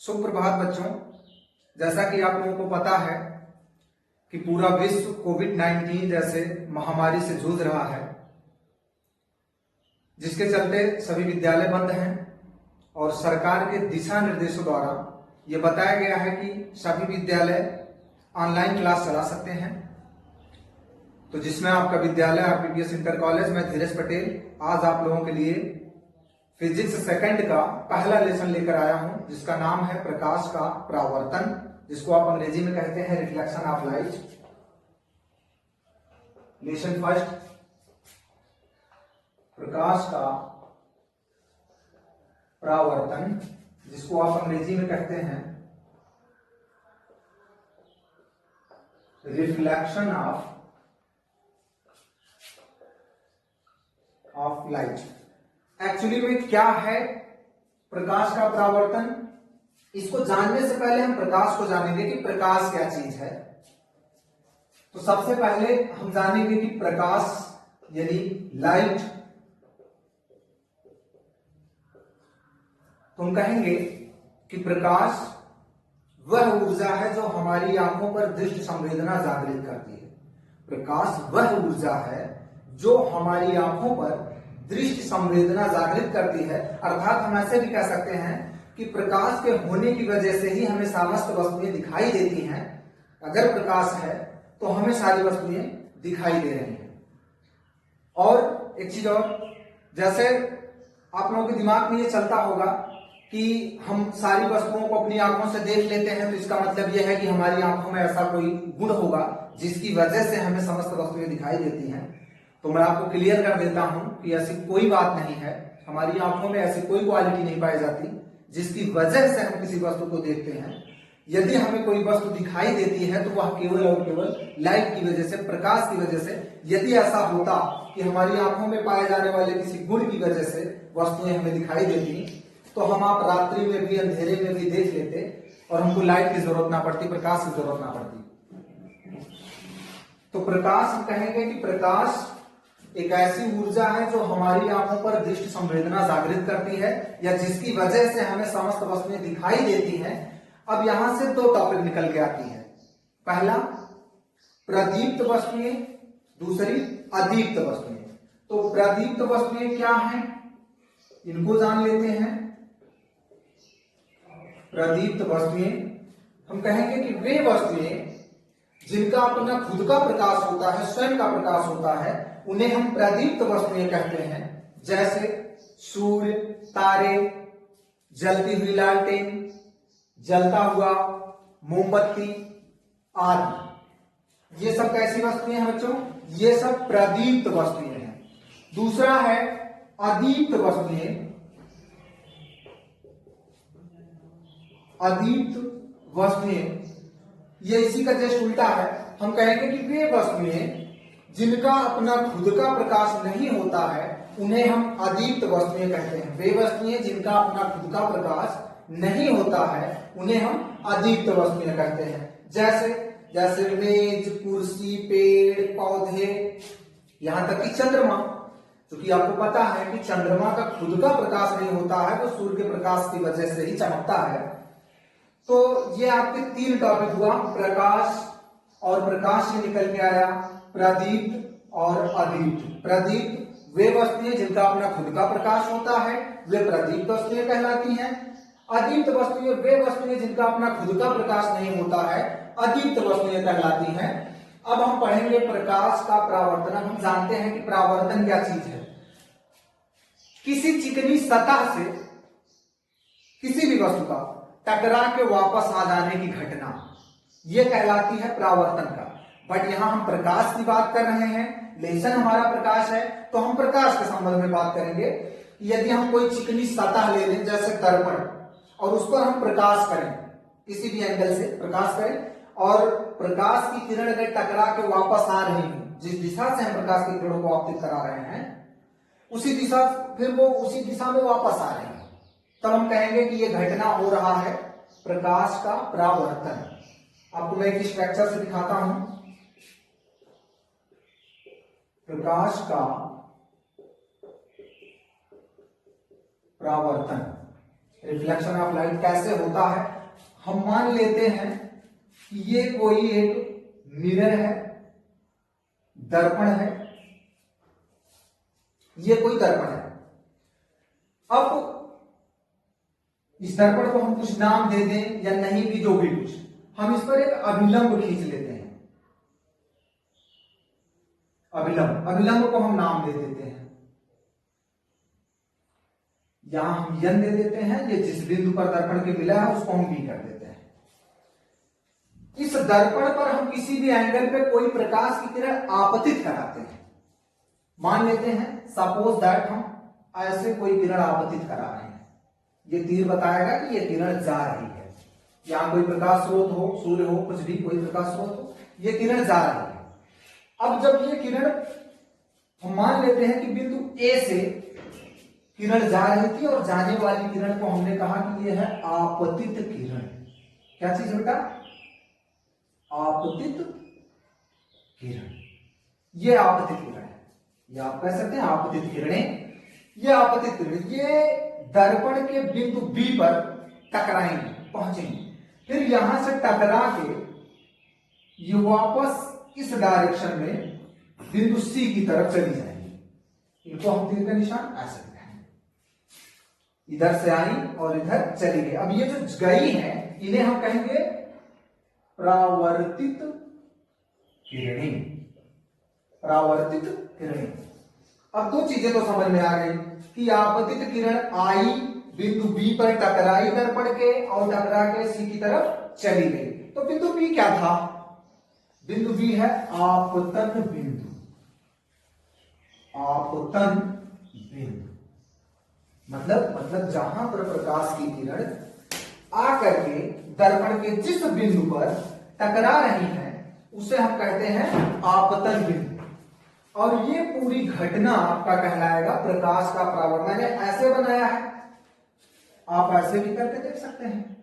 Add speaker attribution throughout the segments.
Speaker 1: सुप्रभात बच्चों। जैसा कि आप लोगों को पता है कि पूरा विश्व कोविड-19 जैसे महामारी से जूझ रहा है, जिसके चलते सभी विद्यालय बंद हैं और सरकार के दिशा निर्देशों द्वारा ये बताया गया है कि सभी विद्यालय ऑनलाइन क्लास चला सकते हैं। तो जिसमें आपका विद्यालय आरपीपीएस इंटर कॉलेज में धीरज पटेल आज आप लोगों के लिए फिजिक्स सेकंड का पहला लेसन लेकर आया हूं, जिसका नाम है प्रकाश का परावर्तन, जिसको आप अंग्रेजी में कहते हैं reflection of light. Lesson first, प्रकाश का परावर्तन, जिसको आप अंग्रेजी में कहते हैं रिफ्लेक्शन ऑफ लाइट। एक्चुअली में क्या है प्रकाश का परावर्तन? इसको जानने से पहले हम प्रकाश को जानेंगे कि प्रकाश क्या चीज है। तो सबसे पहले हम जानेंगे कि प्रकाश यानी लाइट, तो हम कहेंगे कि प्रकाश वह ऊर्जा है जो हमारी आंखों पर दृष्टि संवेदना जागृत करती है। प्रकाश वह ऊर्जा है जो हमारी आंखों पर दृष्टि संवेदना जागृत करती है। अर्थात हम ऐसे भी कह सकते हैं कि प्रकाश के होने की वजह से ही हमें समस्त वस्तुएं दिखाई देती हैं। अगर प्रकाश है तो हमें सारी वस्तुएं दिखाई दे रही हैं। और एक चीज और, जैसे आप लोगों के दिमाग में ये चलता होगा कि हम सारी वस्तुओं को अपनी आंखों से देख लेते हैं, तो इसका मतलब यह है कि हमारी आंखों में ऐसा कोई गुण होगा जिसकी वजह से हमें समस्त वस्तुएं दिखाई देती हैं। तो मैं आपको क्लियर कर देता हूं कि ऐसी कोई बात नहीं है। हमारी आंखों में ऐसी कोई क्वालिटी नहीं पाई जाती जिसकी वजह से हम किसी वस्तु को देखते हैं। यदि हमें कोई वस्तु दिखाई देती है तो वह केवल और केवल लाइट की वजह से, प्रकाश की वजह से। यदि ऐसा होता कि हमारी आंखों में पाए जाने वाले किसी गुण की वजह से वस्तुएं हमें दिखाई देती, तो हम आप रात्रि में भी अंधेरे में भी देख लेते और हमको लाइट की जरूरत ना पड़ती, प्रकाश की जरूरत ना पड़ती। तो प्रकाश, हम कहेंगे कि प्रकाश एक ऐसी ऊर्जा है जो हमारी आंखों पर दृष्टि संवेदना जागृत करती है, या जिसकी वजह से हमें समस्त वस्तुएं दिखाई देती हैं। अब यहां से दो टॉपिक निकल के आती है। पहला प्रदीप्त वस्तुएं, दूसरी अदीप्त वस्तुएं। तो प्रदीप्त वस्तुएं क्या हैं, इनको जान लेते हैं। प्रदीप्त वस्तुएं, हम कहेंगे कि वे वस्तुएं जिनका अपना खुद का प्रकाश होता है, स्वयं का प्रकाश होता है, उन्हें हम प्रदीप्त वस्तुएं कहते हैं। जैसे सूर्य, तारे, जलती हुई लालटेन, जलता हुआ मोमबत्ती आदि। ये सब कैसी वस्तुएं हैं बच्चों? ये सब प्रदीप्त वस्तुएं हैं। दूसरा है अदीप्त वस्तुएं। अदीप्त वस्तुएं ये इसी का जस्ट उल्टा है। हम कहेंगे कि वे वस्तुएं जिनका अपना खुद का प्रकाश नहीं होता है, उन्हें हम अदीप्त वस्तुएं कहते हैं। वे वस्तुएं जिनका अपना खुद का प्रकाश नहीं होता है, उन्हें हम अदीप्त वस्तुएं कहते हैं। जैसे मेज, कुर्सी, पेड़, पौधे, यहां तक कि चंद्रमा, क्योंकि आपको पता है कि चंद्रमा का खुद का प्रकाश नहीं होता है, वो सूर्य के प्रकाश की वजह से ही चमकता है। तो ये आपके तीन टॉपिक हुआ, प्रकाश और प्रकाश से निकल के आया प्रदीप्त और अदीप्त। प्रदीप्त वे वस्तुएं जिनका अपना खुद का प्रकाश होता है, वे प्रदीप्त वस्तुएं कहलाती हैं। अदीप्त वस्तुएं वे वस्तुएं जिनका अपना खुद का प्रकाश नहीं होता है, अदीप्त वस्तुएं कहलाती हैं। अब हम पढ़ेंगे प्रकाश का परावर्तन। हम जानते हैं कि परावर्तन क्या चीज है। किसी चिकनी सतह से किसी भी वस्तु का टकरा के वापस आ जाने की घटना, यह कहलाती है परावर्तन का। बट यहां हम प्रकाश की बात कर रहे हैं, लेसन हमारा प्रकाश है, तो हम प्रकाश के संबंध में बात करेंगे। यदि हम कोई चिकनी सतह ले लें जैसे दर्पण, और उस पर हम प्रकाश करें, किसी भी एंगल से प्रकाश करें, और प्रकाश की किरण अगर टकरा के वापस आ रही है, जिस दिशा से हम प्रकाश की किरणों को आपतित करा रहे हैं, उसी दिशा, फिर वो उसी दिशा में वापस आ रही है, तब हम कहेंगे कि यह घटना हो रहा है प्रकाश का परावर्तन। आपको मैं एक स्ट्रक्चर से दिखाता हूं। प्रकाश का परावर्तन, रिफ्लेक्शन ऑफ लाइट कैसे होता है? हम मान लेते हैं कि ये कोई एक मिरर है, दर्पण है, ये कोई दर्पण है। अब इस दर्पण को हम कुछ नाम दे दें या नहीं भी, जो भी कुछ, हम इस पर एक अभिलंब खींच लेते हैं। अभिलंब को हम नाम दे देते हैं, यहां हम यन दे देते हैं। ये जिस बिंदु पर दर्पण के मिला है उसको हम बी कर देते हैं। इस दर्पण पर हम किसी भी एंगल पे कोई प्रकाश की किरण आपतित कराते हैं। मान लेते हैं सपोज दैट हम ऐसे कोई किरण आपतित करा रहे हैं। ये तीर बताएगा कि ये किरण जा रही है। यहां कोई प्रकाश स्रोत हो, सूर्य हो, कुछ भी कोई प्रकाश स्रोत हो, ये किरण जा रही है। अब जब ये किरण, हम मान लेते हैं कि बिंदु ए से किरण जा रही थी और जाने वाली किरण को हमने कहा कि ये है आपतित किरण। क्या चीज बेटा? आपतित किरण। ये आपतित किरण है, ये आप कह सकते हैं आपतित किरणें। ये आपतित किरण ये दर्पण के बिंदु बी पर टकराएंगे, पहुंचेंगे, फिर यहां से टकरा के ये वापस इस डायरेक्शन में बिंदु सी की तरफ चली जाएंगी। इनको हम तीर का निशान ऐसे दिखाएंगे, इधर से आई और इधर चली गई। अब ये जो गई है इन्हें हम कहेंगे परावर्तित किरणें। परावर्तित किरणें। अब दो चीजें तो समझ में आ गई कि आपतित किरण आई, बिंदु बी पर टकराई दर्पण के और टकरा के सी की तरफ चली गई। तो बिंदु बी क्या था? बिंदु बी है आपतन बिंदु। आपतन बिंदु मतलब जहां पर प्रकाश की किरण आकर के दर्पण के जिस बिंदु पर टकरा रही है उसे हम कहते हैं आपतन बिंदु। और ये पूरी घटना आपका कहलाएगा प्रकाश का परावर्तन। मैंने ऐसे बनाया है, आप ऐसे भी करके देख सकते हैं।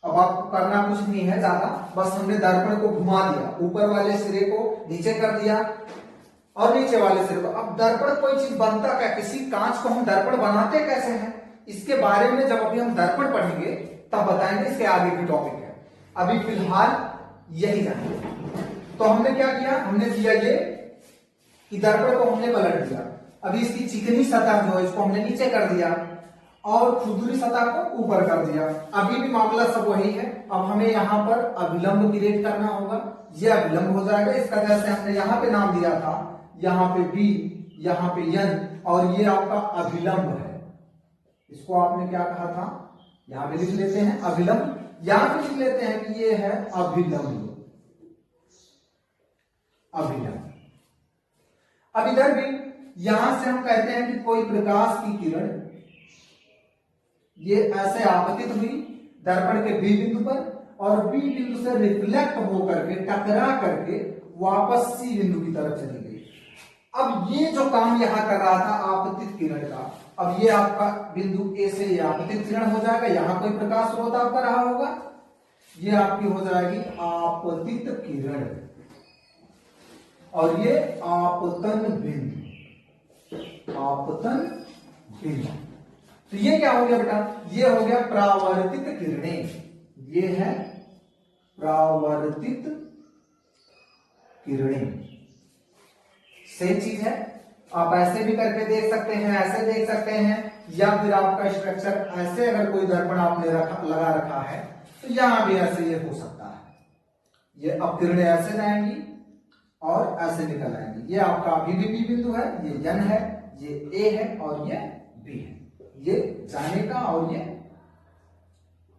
Speaker 1: अब आपको करना कुछ नहीं है ज्यादा, बस हमने दर्पण को घुमा दिया, ऊपर वाले सिरे को नीचे कर दिया और नीचे वाले सिरे को। अब दर्पण कोई चीज बनता क्या? किसी कांच को हम दर्पण बनाते कैसे हैं, इसके बारे में जब अभी हम दर्पण पढ़ेंगे तब बताएंगे, इसके आगे की टॉपिक है। अभी फिलहाल यही जानेंगे। तो हमने क्या किया? हमने दिया ये कि दर्पण को हमने पलट दिया। अभी इसकी चिकनी सतह जो है इसको हमने नीचे कर दिया और खुरदुरी सतह को ऊपर कर दिया। अभी भी मामला सब वही है। अब हमें यहाँ पर अभिलंब क्रिएट करना होगा। ये अभिलंब हो जाएगा। इसका जैसे हमने यहाँ पे नाम दिया था, यहाँ पे बी, यहाँ पे यन, और ये आपका अभिलंब है। इसको आपने क्या कहा था? यहां पे लिख लेते हैं अभिलंब। यहां पे लिख लेते हैं कि ये है अभिलंब। अभिलंब। अब इधर भी यहां से हम कहते हैं कि कोई प्रकाश की किरण ये ऐसे आपतित हुई दर्पण के बी बिंदु पर और बी बिंदु से रिफ्लेक्ट होकर के टकरा करके वापस सी बिंदु की तरफ चली गई। अब ये जो काम यहां कर रहा था आपतित किरण का, अब ये आपका बिंदु ए से ये आपतित किरण हो जाएगा। यहां कोई प्रकाश स्रोत आपका रहा होगा, ये आपकी हो जाएगी आपतित किरण और ये आपतन बिंदु। आपतन बिंदु। तो ये क्या हो गया बेटा? ये हो गया परावर्तित किरणें। ये है परावर्तित किरणें। सही चीज है। आप ऐसे भी करके देख सकते हैं, ऐसे देख सकते हैं, या फिर आपका स्ट्रक्चर ऐसे अगर कोई दर्पण आपने लगा रखा है तो यहां भी ऐसे ये हो सकता है। ये अपकिरणें ऐसे जाएंगी और ऐसे निकल आएंगी। ये आपका अभी भी बी बिंदु है, ये यन है, ये ए है और ये बी है। ये जाने का और ये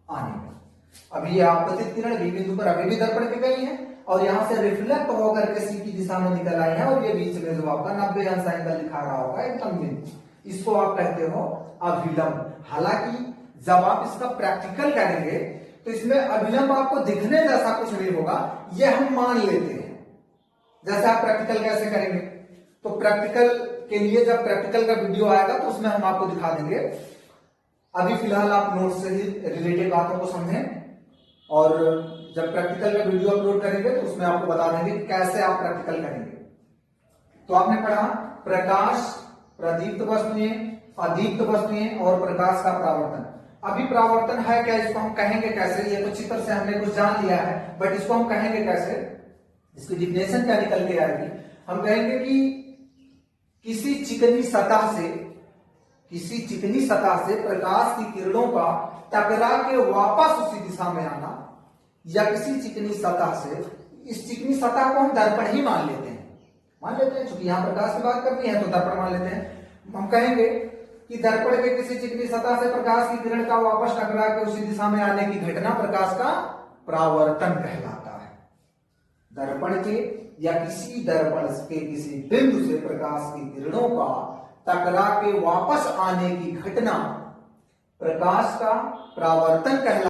Speaker 1: आने का। अभी ये आपतित किरण बी बिंदु पर अभी भी दर्पण पे गई है और यहां से रिफ्लेक्ट होकर के सी की दिशा में निकल आई है और ये बीच में जो आपका 90 अंश एंगल दिखा रहा होगा एकदम बिंदु, इसको आप कहते हो अभिलंब। हालांकि जब आप इसका प्रैक्टिकल करेंगे तो इसमें अभिलंब आपको दिखने जैसा कुछ नहीं होगा, ये हम मान लेते हैं। जैसे आप प्रैक्टिकल कैसे करेंगे, तो प्रैक्टिकल के लिए जब प्रैक्टिकल का वीडियो आएगा तो उसमें हम आपको दिखा देंगे। अभी फिलहाल आप नोट से ही रिलेटेड बातों को समझें और जब प्रैक्टिकल का वीडियो अपलोड करेंगे तो उसमें आपको बता देंगे कैसे आप प्रैक्टिकल करेंगे। तो आपने पढ़ा प्रकाश प्रदीप्त वस्तुएं अदीप्त वस्तुएं और प्रकाश का परावर्तन। अभी परावर्तन है क्या, इसको हम कहेंगे कैसे? ये तो चित्र से हमने कुछ जान लिया है, बट इसको हम कहेंगे कैसे, इसकी डिफिनेशन क्या निकल के आएगी? हम कहेंगे कि किसी चिकनी सतह से प्रकाश की किरणों का टकरा के वापस उसी दिशा में आना, या किसी चिकनी सतह से, इस चिकनी सतह को हम दर्पण ही मान लेते हैं, चूंकि यहां प्रकाश की बात करनी है तो दर्पण मान लेते हैं। हम कहेंगे कि दर्पण के किसी चिकनी सतह से प्रकाश की किरण का वापस टकरा के उसी दिशा में आने की घटना प्रकाश का परावर्तन कहलाता है। दर्पण के या किसी दर्पण के किसी बिंदु से प्रकाश की किरणों का टकरा के वापस आने की घटना प्रकाश का परावर्तन कहलाता है।